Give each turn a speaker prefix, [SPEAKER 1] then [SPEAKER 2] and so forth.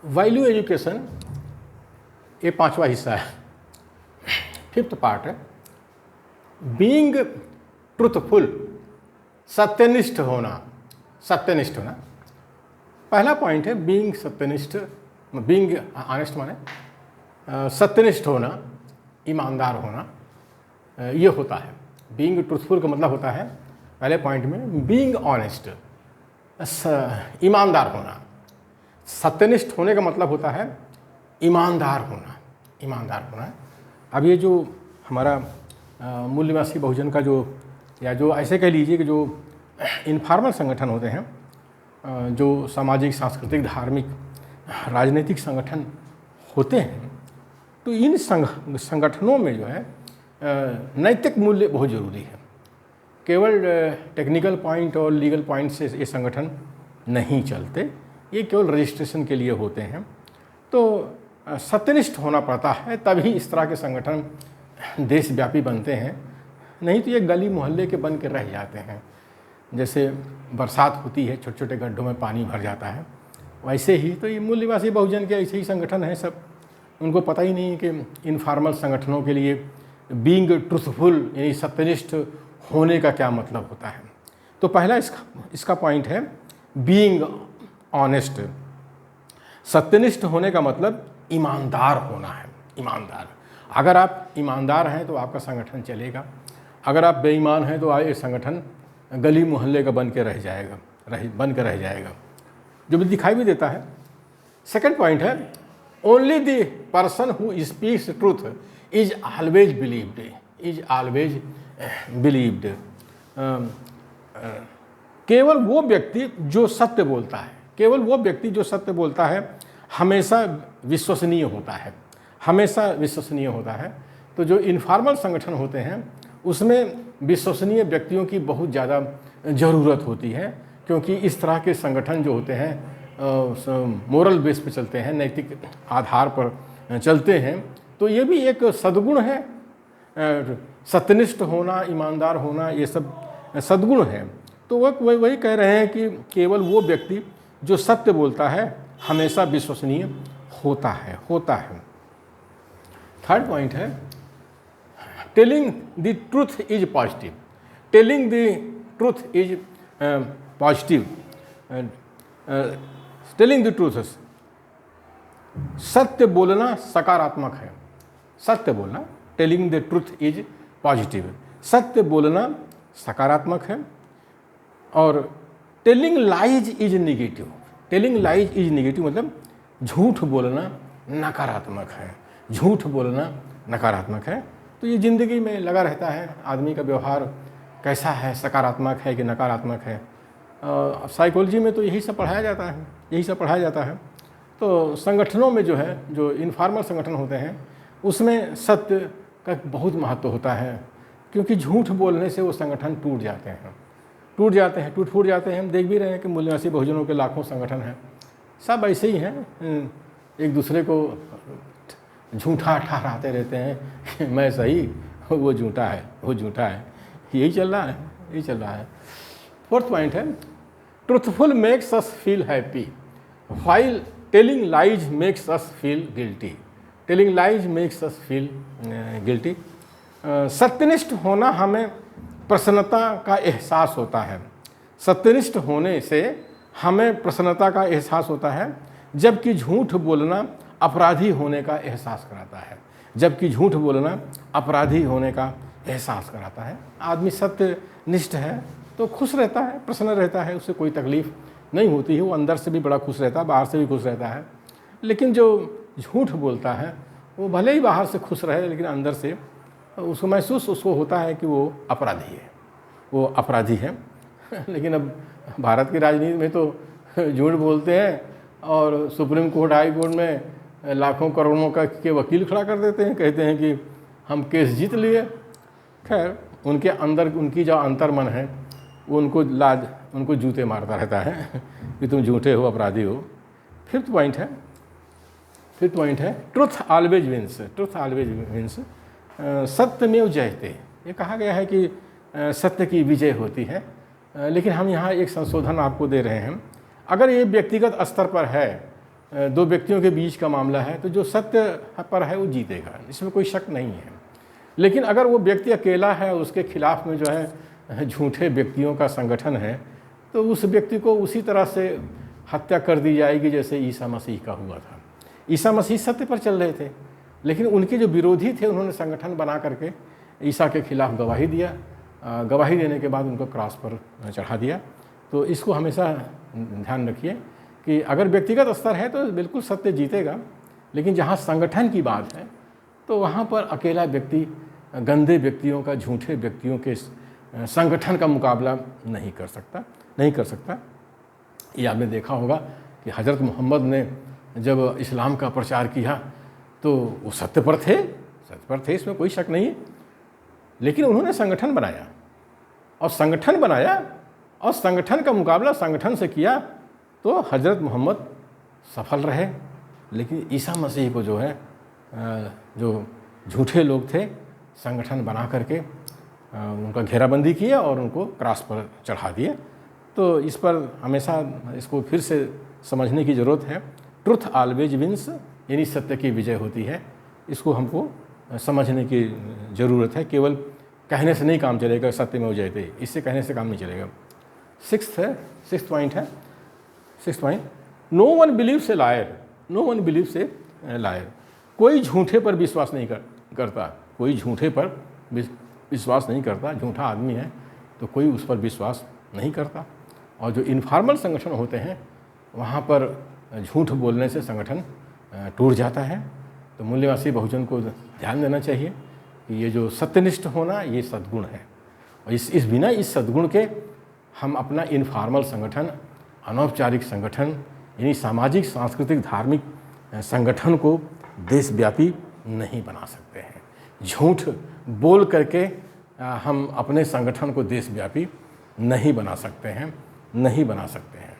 [SPEAKER 1] Value education ये पांचवा हिस्सा है, फिफ्थ पार्ट है। बीइंग ट्रुथफुल, सत्यनिष्ठ होना, सत्यनिष्ठ होना पहला पॉइंट है। बीइंग सत्यनिष्ठ, बीइंग ऑनेस्ट माने सत्यनिष्ठ होना, ईमानदार होना, ये होता है। बीइंग ट्रुथफुल का मतलब होता है पहले पॉइंट में बीइंग ऑनेस्ट, ईमानदार होना। सत्यनिष्ठ होने का मतलब होता है ईमानदार होना, ईमानदार होना। अब ये जो हमारा मूल्यवासी बहुजन का जो, या जो ऐसे कह लीजिए कि जो इनफॉर्मल संगठन होते हैं, जो सामाजिक, सांस्कृतिक, धार्मिक, राजनीतिक संगठन होते हैं, तो इन संगठनों में जो है नैतिक मूल्य बहुत ज़रूरी है। केवल टेक्निकल पॉइंट और लीगल पॉइंट से ये संगठन नहीं चलते, ये केवल रजिस्ट्रेशन के लिए होते हैं। तो सत्यनिष्ठ होना पड़ता है, तभी इस तरह के संगठन देशव्यापी बनते हैं, नहीं तो ये गली मोहल्ले के बन के रह जाते हैं। जैसे बरसात होती है, छोटे छोटे गड्ढों में पानी भर जाता है, वैसे ही तो ये मूल्यवासी बहुजन के ऐसे ही संगठन हैं सब। उनको पता ही नहीं कि इनफॉर्मल संगठनों के लिए बीइंग ट्रुथफुल यानी सत्यनिष्ठ होने का क्या मतलब होता है। तो पहला इसका पॉइंट है बीइंग ऑनेस्ट। सत्यनिष्ठ होने का मतलब ईमानदार होना है, ईमानदार। अगर आप ईमानदार हैं तो आपका संगठन चलेगा, अगर आप बेईमान हैं तो ये संगठन गली मोहल्ले का बन के रह जाएगा, जो भी दिखाई भी देता है। सेकंड पॉइंट है only the person who speaks truth is always believed, is always believed. केवल वो व्यक्ति जो सत्य बोलता है, केवल वो व्यक्ति जो सत्य बोलता है हमेशा विश्वसनीय होता है, हमेशा विश्वसनीय होता है। तो जो इनफॉर्मल संगठन होते हैं उसमें विश्वसनीय व्यक्तियों की बहुत ज़्यादा ज़रूरत होती है, क्योंकि इस तरह के संगठन जो होते हैं मोरल बेस पे चलते हैं, नैतिक आधार पर चलते हैं। तो ये भी एक सद्गुण है, सत्यनिष्ठ होना, ईमानदार होना, ये सब सद्गुण है। तो वह वही कह रहे हैं कि केवल वो व्यक्ति जो सत्य बोलता है हमेशा विश्वसनीय होता है। थर्ड पॉइंट है telling the truth is positive, telling the truth is positive, telling the truth, सत्य बोलना सकारात्मक है, सत्य बोलना, telling the truth is positive, सत्य बोलना सकारात्मक है। और telling lies is negative, telling lies is negative मतलब झूठ बोलना नकारात्मक है, झूठ बोलना नकारात्मक है। तो ये ज़िंदगी में लगा रहता है, आदमी का व्यवहार कैसा है, सकारात्मक है कि नकारात्मक है। साइकोलॉजी में तो यही सब पढ़ाया जाता है, यही सब पढ़ाया जाता है। तो संगठनों में जो है, जो इनफॉर्मल संगठन होते हैं उसमें सत्य का बहुत महत्व होता है, क्योंकि झूठ बोलने से वो संगठन टूट जाते हैं, टूट फूट जाते हैं। हम देख भी रहे हैं कि मूल्यवासी बहुजनों के लाखों संगठन हैं, सब ऐसे ही हैं, एक दूसरे को झूठा ठहराते रहते हैं कि मैं सही, वो झूठा है, वो झूठा है, यही चल रहा है। फोर्थ पॉइंट है truthful makes us feel happy while telling lies makes us feel guilty, telling lies makes us feel guilty. सत्यनिष्ठ होना हमें प्रसन्नता का एहसास होता है, सत्यनिष्ठ होने से हमें प्रसन्नता का एहसास होता है, जबकि झूठ बोलना अपराधी होने का एहसास कराता है, जबकि झूठ बोलना अपराधी होने का एहसास कराता है। आदमी सत्यनिष्ठ है तो खुश रहता है, प्रसन्न रहता है, उससे कोई तकलीफ़ नहीं होती है, वो अंदर से भी बड़ा खुश रहता है, बाहर से भी खुश रहता है। लेकिन जो झूठ बोलता है वो भले ही बाहर से खुश रहे, लेकिन अंदर से उसको महसूस उसको होता है कि वो अपराधी है, वो अपराधी है। लेकिन अब भारत की राजनीति में तो झूठ बोलते हैं और सुप्रीम कोर्ट, हाई कोर्ट में लाखों करोड़ों का के वकील खड़ा कर देते हैं, कहते हैं कि हम केस जीत लिए। खैर उनके अंदर उनकी जो अंतर्मन है वो उनको जूते मारता रहता है कि तुम झूठे हो, अपराधी हो। फिफ्थ पॉइंट है truth always wins, truth always wins, सत्यमेव जयते। ये कहा गया है कि सत्य की विजय होती है, लेकिन हम यहाँ एक संशोधन आपको दे रहे हैं। अगर ये व्यक्तिगत स्तर पर है दो व्यक्तियों के बीच का मामला है, तो जो सत्य पर है वो जीतेगा, इसमें कोई शक नहीं है। लेकिन अगर वो व्यक्ति अकेला है, उसके खिलाफ में जो है झूठे व्यक्तियों का संगठन है, तो उस व्यक्ति को उसी तरह से हत्या कर दी जाएगी जैसे ईसा मसीह का हुआ था। ईसा मसीह सत्य पर चल रहे थे, लेकिन उनके जो विरोधी थे उन्होंने संगठन बना करके ईसा के खिलाफ गवाही दिया। गवाही देने के बाद उनको क्रॉस पर चढ़ा दिया। तो इसको हमेशा ध्यान रखिए कि अगर व्यक्तिगत स्तर है तो बिल्कुल सत्य जीतेगा, लेकिन जहाँ संगठन की बात है तो वहाँ पर अकेला व्यक्ति गंदे व्यक्तियों का, झूठे व्यक्तियों के संगठन का मुकाबला नहीं कर सकता। ये आपने देखा होगा कि हज़रत मोहम्मद ने जब इस्लाम का प्रचार किया तो वो सत्य पर थे, इसमें कोई शक नहीं है। लेकिन उन्होंने संगठन बनाया और संगठन का मुकाबला संगठन से किया तो हज़रत मोहम्मद सफल रहे। लेकिन ईसा मसीह को जो है जो झूठे लोग थे, संगठन बना करके उनका घेराबंदी किया और उनको क्रॉस पर चढ़ा दिए। तो इस पर हमेशा इसको फिर से समझने की ज़रूरत है। ट्रुथ ऑलवेज विंस, यानी सत्य की विजय होती है। इसको हमको समझने की ज़रूरत है। केवल कहने से नहीं काम चलेगा, सत्य में हो जाते, इससे कहने से काम नहीं चलेगा। Sixth point, no one believes a liar. कोई झूठे पर विश्वास नहीं करता। झूठा आदमी है तो कोई उस पर विश्वास नहीं करता। और जो इनफॉर्मल संगठन होते हैं वहाँ पर झूठ बोलने से संगठन टूट जाता है। तो मूल्यवासी बहुजन को ध्यान देना चाहिए कि ये जो सत्यनिष्ठ होना ये सद्गुण है, और इस बिना इस सद्गुण के हम अपना इनफॉर्मल संगठन, अनौपचारिक संगठन, यानी सामाजिक, सांस्कृतिक, धार्मिक संगठन को देशव्यापी नहीं बना सकते हैं। झूठ बोल करके हम अपने संगठन को देशव्यापी नहीं बना सकते हैं।